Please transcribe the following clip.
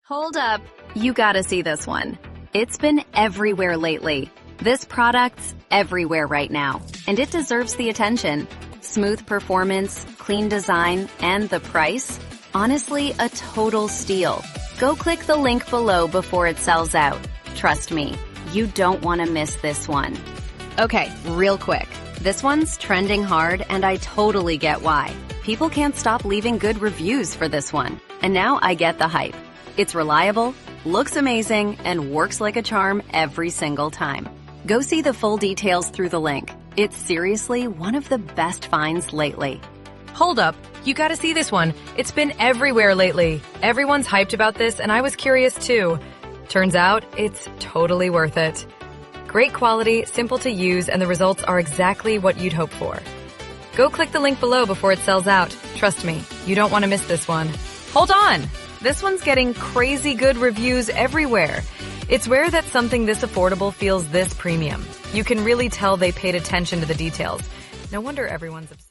Hold up, you gotta see this one. It's been everywhere lately. This product's everywhere right now, and it deserves the attention. Smooth performance, clean design, and the price? Honestly, a total steal. Go click the link below before it sells out. Trust me, you don't want to miss this one. Okay, real quick. This one's trending hard, and I totally get why. People can't stop leaving good reviews for this one, and now I get the hype. It's reliable, looks amazing, and works like a charm every single time. Go see the full details through the link. It's seriously one of the best finds lately. Hold up, you gotta see this one. It's been everywhere lately. Everyone's hyped about this, and I was curious too. Turns out, it's totally worth it. Great quality, simple to use, and the results are exactly what you'd hope for. Go click the link below before it sells out. Trust me, you don't want to miss this one. Hold on! This one's getting crazy good reviews everywhere. It's rare that something this affordable feels this premium. You can really tell they paid attention to the details. No wonder everyone's obsessed.